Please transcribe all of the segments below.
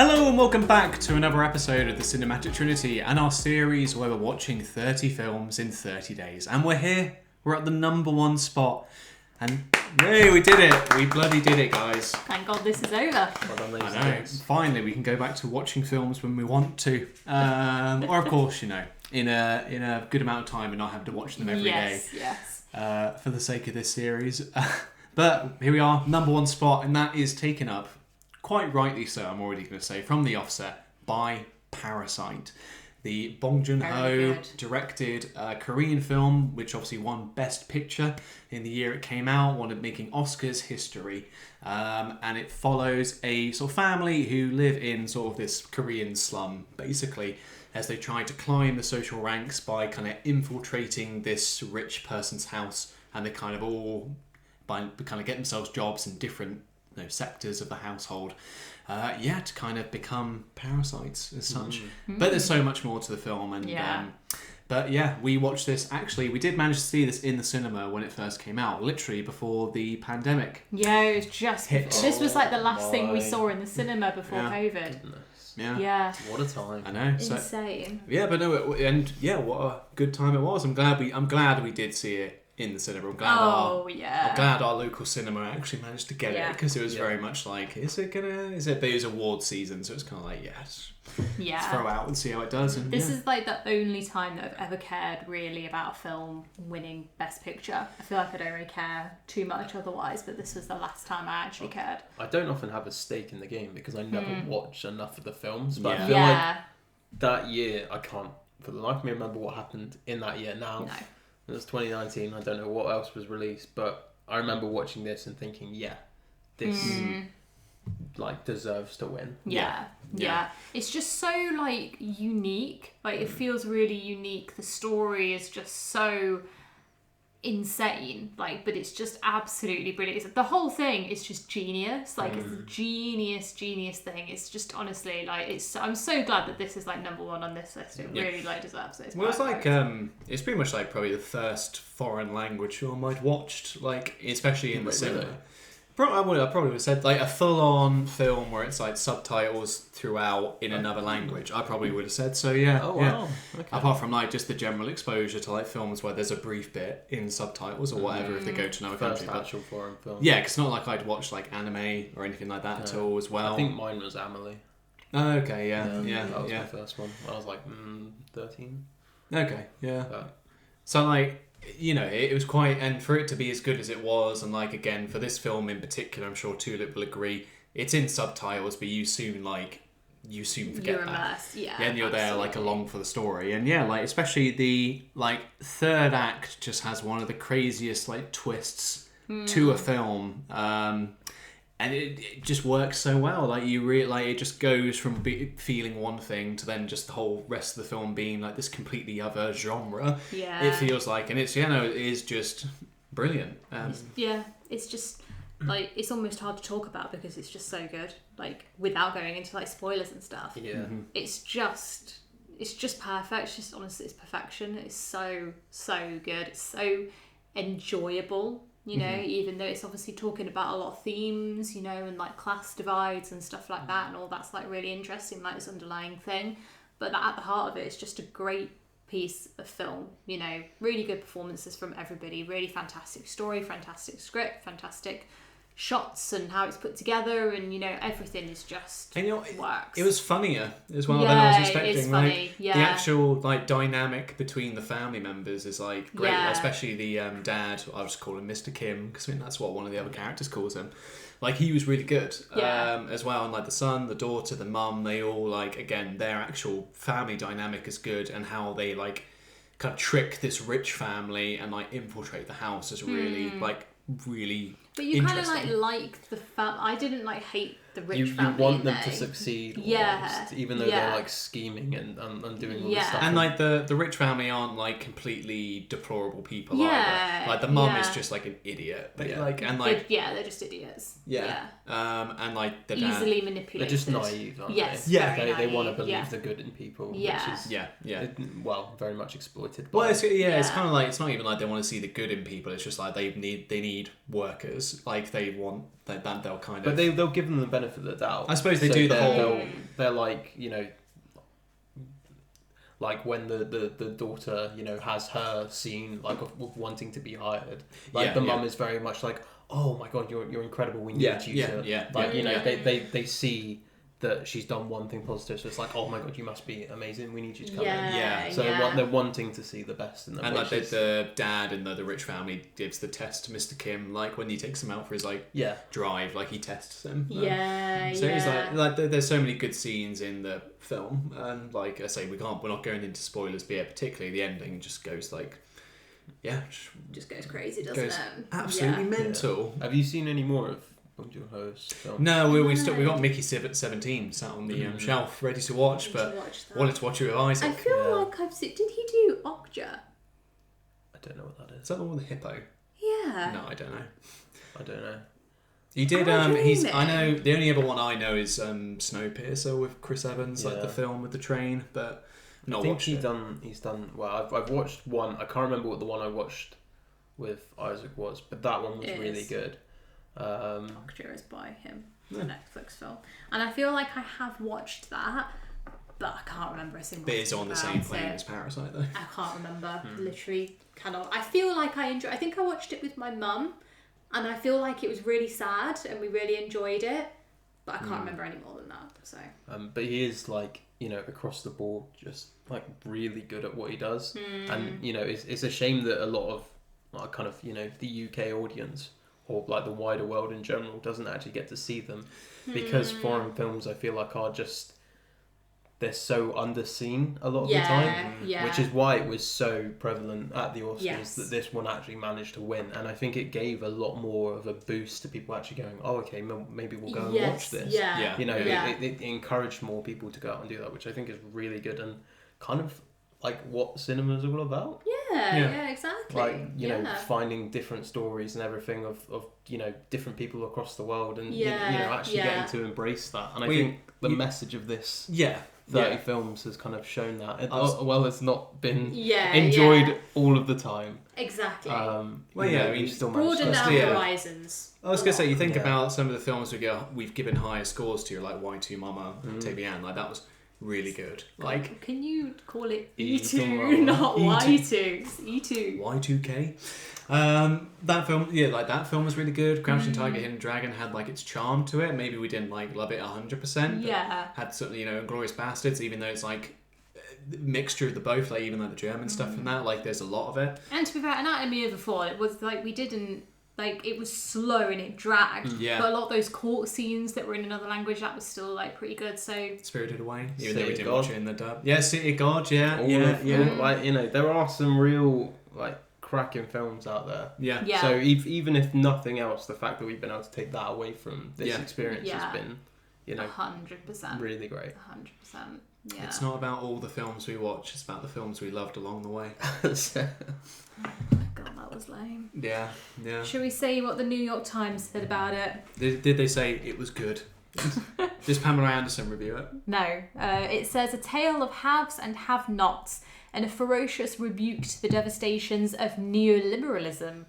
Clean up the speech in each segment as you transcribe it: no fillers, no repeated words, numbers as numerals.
Hello and welcome back to another episode of the Cinematic Trinity and our series where we're watching 30 films in 30 days. And we're here, we're at the number one spot. And yay, we did it! We bloody did it, guys. Thank God this is over. I know, finally we can go back to watching films when we want to. Or of course, you know, in a good amount of time and not having to watch them every day. Yes. For the sake of this series. But here we are, number one spot, and that is taken up, quite rightly so, I'm already going to say, from the offset, by Parasite. The Bong Joon-ho directed Korean film, which obviously won Best Picture in the year it came out, wanted making Oscars history. And it follows a sort of family who live in sort of this Korean slum, basically, as they try to climb the social ranks by kind of infiltrating this rich person's house, and they kind of all get themselves jobs in different sectors of the household, to kind of become parasites as such. But there's so much more to the film, and we watched this. Actually, we did manage to see this in the cinema when it first came out, literally before the pandemic. Yeah, it was just hit. This was like the last thing we saw in the cinema before COVID. Goodness. Yeah. What a time. I know. Insane. What a good time it was. I'm glad we did see it in the cinema. I'm glad our local cinema actually managed to get it, because it was very much like, but it was award season, so it's kind of like, let's throw out and see how it does. And this is like the only time that I've ever cared really about a film winning Best Picture. I feel like I don't really care too much otherwise, but this was the last time I actually cared. I don't often have a stake in the game because I never watch enough of the films, but I feel like that year I can't for the life of me remember what happened in that year now. No. It was 2019. I don't know what else was released, but I remember watching this and thinking, this deserves to win. Yeah. It's just so unique. It feels really unique. The story is just so insane. But it's just absolutely brilliant. The whole thing is just genius. It's a genius thing. It's just honestly I'm so glad that this is number one on this list. It really deserves it. It's it's pretty much probably the first foreign language film I'd watched, especially in the cinema. I probably would have said a full-on film where it's subtitles throughout in another language. I probably would have said so. Oh wow. Okay. Apart from just the general exposure to films where there's a brief bit in subtitles or whatever if they go to another country. First actual foreign film. Yeah, because it's not like I'd watch anime or anything like that at all as well. I think mine was Amelie. Oh, okay, yeah. That was my first one. I was 13. Okay, yeah. So it was quite, and for it to be as good as it was, and again for this film in particular, I'm sure Tulip will agree, it's in subtitles, but you soon forget you're immersed, and you're there along for the story, and especially the third act just has one of the craziest twists to a film, and it just works so well. It just goes from feeling one thing to then just the whole rest of the film being this completely other genre. Yeah. It feels like, and it's it is just brilliant. It's just it's almost hard to talk about because it's just so good. Without going into spoilers and stuff. Yeah. It's just perfect. It's just honestly, it's perfection. It's so good. It's so enjoyable. Even though it's obviously talking about a lot of themes, and class divides and stuff like that, and all that's really interesting, this underlying thing. But at the heart of it, it's just a great piece of film. Really good performances from everybody, really fantastic story, fantastic script, fantastic shots and how it's put together, and everything is just works. It was funnier as well than I was expecting. It's funny. The actual dynamic between the family members is great, especially the dad. I'll just call him Mr. Kim because that's what one of the other characters calls him. He was really good as well, and the son, the daughter, the mum, they all again their actual family dynamic is good, and how they kind of trick this rich family and infiltrate the house is really really. But you kind of like the I didn't hate the rich family. You want them to succeed, almost, even though they're scheming and doing all this stuff. And the rich family aren't completely deplorable people either. The mum is just an idiot. They're just idiots. And the dad, easily manipulated. They're just naive, aren't they? They want to believe the good in people. Yeah. Which is, very much exploited. It's kind of it's not even they want to see the good in people. It's just they need workers. spoilers. Like they want that they'll kind of. But they'll give them the benefit of the doubt. I suppose they do the whole. They're like, like when the daughter, has her scene like of wanting to be hired. Like the mum is very much like, oh my god, you're incredible. We need you to. Like they see that she's done one thing positive, so it's like, oh my god, you must be amazing. We need you to come in. So they're wanting to see the best in them. And like the dad in the rich family gives the test to Mr. Kim, like when he takes him out for his drive, like he tests him. So he's like there's so many good scenes in the film, and like I say, we're not going into spoilers, but particularly the ending just goes like, just goes crazy, doesn't it? Absolutely mental. Have you seen any more of Bong Joon-ho's films? No, we got Mickey 17 sat on the shelf ready to watch, but wanted to watch it with Isaac. I feel like I've seen. Did he do Okja? I don't know what that is. Is that the one with the hippo? Yeah. No, I don't know. He did. I know the only other one I know is Snowpiercer with Chris Evans, like the film with the train. But not I think watched he's done. Well, I've watched one. I can't remember what the one I watched with Isaac was, but that one was really good. Okja is by him, the Netflix film, and I feel like I have watched that, but I can't remember a single. But it's on the same plane as Parasite, though. I can't remember. Literally cannot. I feel like I think I watched it with my mum, and I feel like it was really sad, and we really enjoyed it, but I can't remember any more than that. So. But he is like, across the board, just like really good at what he does, and it's a shame that a lot of like kind of the UK audience, or like the wider world in general, doesn't actually get to see them, because foreign films, I feel like, are just, they're so underseen a lot of the time, which is why it was so prevalent at the Oscars that this one actually managed to win. And I think it gave a lot more of a boost to people actually going, oh, okay, maybe we'll go and watch this. It encouraged more people to go out and do that, which I think is really good and kind of like what cinema is all about. Yeah, exactly. Like, finding different stories and everything of different people across the world, and actually getting to embrace that. And I think the message of this 30 films has kind of shown that. It's not been enjoyed all of the time. Exactly. We've still managed broaden our horizons. I was going to say, you think about some of the films we've given higher scores to, like Y2 Mama, Taby Ann, like that was really good. Like, can you call it E2, not Y2? It's E2. Y2K. That film was really good. Crouching Tiger, Hidden Dragon had like its charm to it. Maybe we didn't like love it 100%. Yeah. Had something, Inglourious Bastards, even though it's like a mixture of the both, like even like the German stuff in that, like there's a lot of it. And to be fair, Anatomy of a Fall, it was like we didn't. Like, it was slow and it dragged. But a lot of those court scenes that were in another language, that was still, like, pretty good, so... Spirited Away, even though we didn't watch it in the dub. Yeah, City of God, yeah. Like, there are some real, like, cracking films out there. Yeah. So even if nothing else, the fact that we've been able to take that away from this experience has been, 100%. really great. 100%. Yeah. It's not about all the films we watch, it's about the films we loved along the way. God, that was lame. Yeah. Should we say what the New York Times said about it? Did they say it was good? Does Pamela Anderson review it? No. It says, a tale of haves and have-nots and a ferocious rebuke to the devastations of neoliberalism.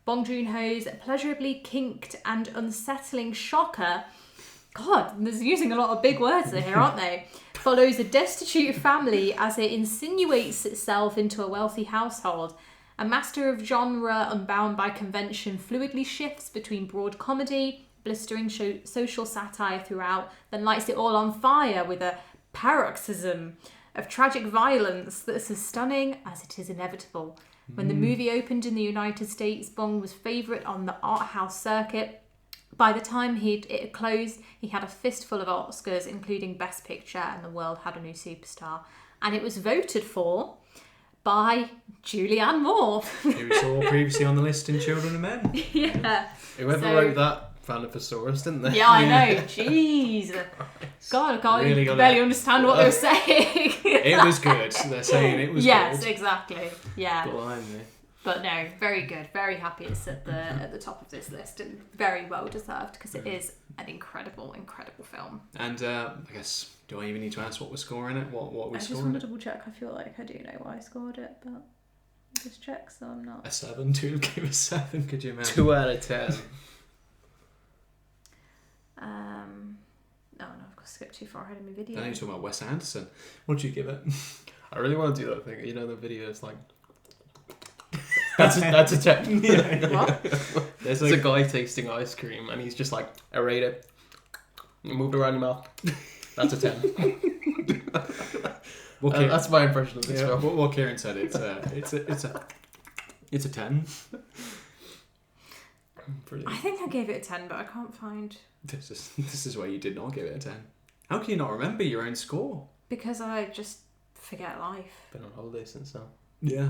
Bong Joon-ho's pleasurably kinked and unsettling shocker, God, there's using a lot of big words here, aren't they? Follows a destitute family as it insinuates itself into a wealthy household. A master of genre, unbound by convention, fluidly shifts between broad comedy, blistering social satire throughout, then lights it all on fire with a paroxysm of tragic violence that's as stunning as it is inevitable. When the movie opened in the United States, Bong was favourite on the art house circuit. By the time it had closed, he had a fistful of Oscars, including Best Picture and The World Had a New Superstar. And it was voted for by Julianne Moore. Who we saw previously on the list in Children of Men. Yeah. Whoever wrote that found a thesaurus, didn't they? Yeah, I know. Jeez. God, I can't Really barely understand what they were saying. It was good. They're saying it was good. Yes, exactly. Yeah. Blimey. But no, very good. Very happy it's at the top of this list, and very well deserved, because it is an incredible, incredible film. And I guess, do I even need to ask what we're scoring it? What we I just scoring want to it? double check. I feel like I do know why I scored it, but Just check so I'm not. A 7. 2 give a 7. Could you imagine? 2 out of 10. No, I've got to skip too far ahead in my video. Then you're talking about Wes Anderson. What did you give it? I really want to do that thing. You know, the video is like. That's a 10. What? There's a guy tasting ice cream and he's just like, aerate it. Move it around your mouth. That's a 10. That's my impression of this film. What Kieran said, it's a 10. Brilliant. I think I gave it a 10, but I can't find... This is why you did not give it a 10. How can you not remember your own score? Because I just forget life. Been on holiday since then. Yeah.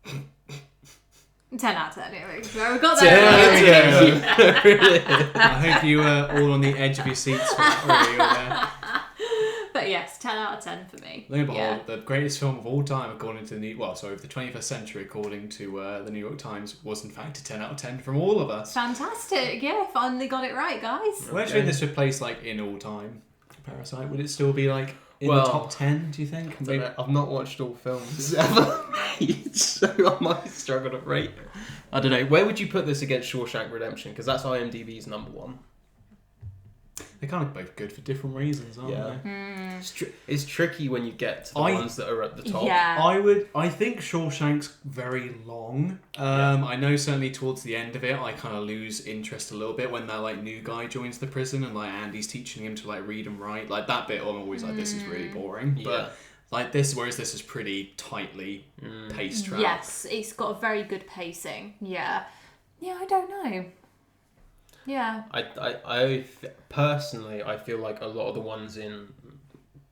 10 out of 10 anyway. So we got that. I hope you were all on the edge of your seats for that review there. But yes, 10 out of 10 for me. Lo and behold, the greatest film of all time, according to the 21st century, according to the New York Times, was in fact a 10 out of 10 from all of us. Fantastic. Yeah, finally got it right, guys. Where do you think this would place, like, in all time? Parasite, would it still be, like, in the top 10, do you think? I've not watched all films ever made, so I might struggle to rate. I don't know. Where would you put this against Shawshank Redemption? Because that's IMDb's number 1. They're kind of both good for different reasons, aren't they? It's tricky when you get to the ones that are at the top. Yeah. I think Shawshank's very long. I know certainly towards the end of it, I kind of lose interest a little bit when that like new guy joins the prison and like Andy's teaching him to like read and write. Like that bit, I'm always like, this is really boring. Yeah. But like this, whereas this is pretty tightly paced throughout. Yes, it's got a very good pacing. Yeah. Yeah, I don't know. Yeah. I personally, I feel like a lot of the ones in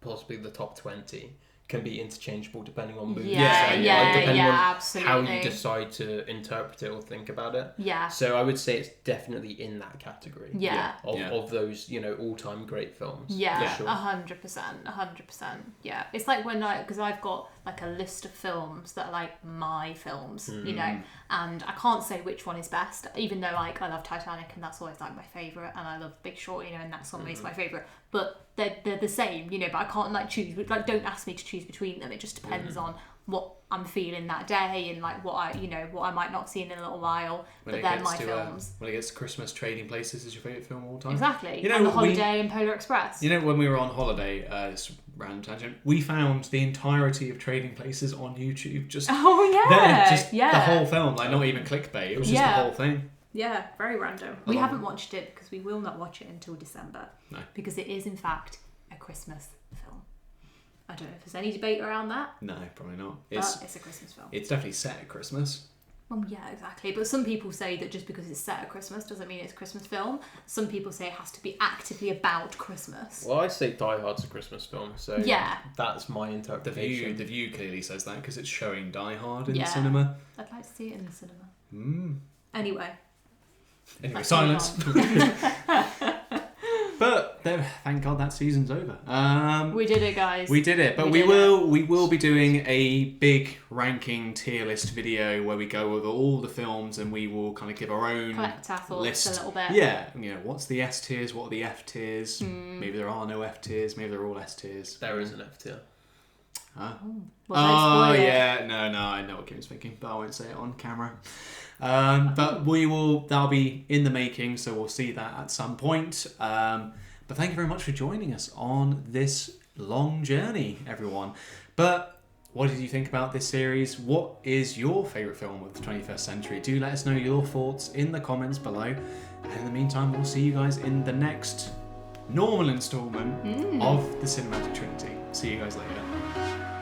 possibly the top 20 can be interchangeable depending on mood. Depending on absolutely. how you decide to interpret it or think about it. Yeah. So I would say it's definitely in that category. Yeah. Of those, all-time great films. Yeah, for sure. 100%. Yeah. It's like when because I've got like a list of films that are like my films, and I can't say which one is best, even though like I love Titanic and that's always like my favourite, and I love Big Short, and that's always my favourite. But they're the same, but I can't like choose. Like, don't ask me to choose between them. It just depends on what I'm feeling that day and like what I might not see in a little while. But they're my films. When it gets to Christmas, Trading Places is your favourite film of all time. Exactly. And The Holiday and Polar Express. When we were on holiday, this random tangent, we found the entirety of Trading Places on YouTube. Just the whole film, like not even clickbait. It was just the whole thing. Yeah, very random. We haven't watched it because we will not watch it until December. No. Because it is, in fact, a Christmas film. I don't know if there's any debate around that. No, probably not. But it's a Christmas film. It's definitely set at Christmas. Well, yeah, exactly. But some people say that just because it's set at Christmas doesn't mean it's a Christmas film. Some people say it has to be actively about Christmas. Well, I say Die Hard's a Christmas film, so that's my interpretation. The View clearly says that because it's showing Die Hard in the cinema. I'd like to see it in the cinema. Anyway, silence. But thank God that season's over. We did it, guys. We did it. But we will be doing a big ranking tier list video where we go over all the films and we will kind of give our own collect our thoughts list a little bit. Yeah, what's the S tiers? What are the F tiers? Maybe there are no F tiers. Maybe they're all S tiers. There is an F tier. Huh? Well, yeah, no, I know what Kim's thinking, but I won't say it on camera. But that'll be in the making, so we'll see that at some point. But thank you very much for joining us on this long journey, everyone. But what did you think about this series? What is your favourite film of the 21st century? Do let us know your thoughts in the comments below. And in the meantime, we'll see you guys in the next normal instalment of the Cinematic Trinity. See you guys later.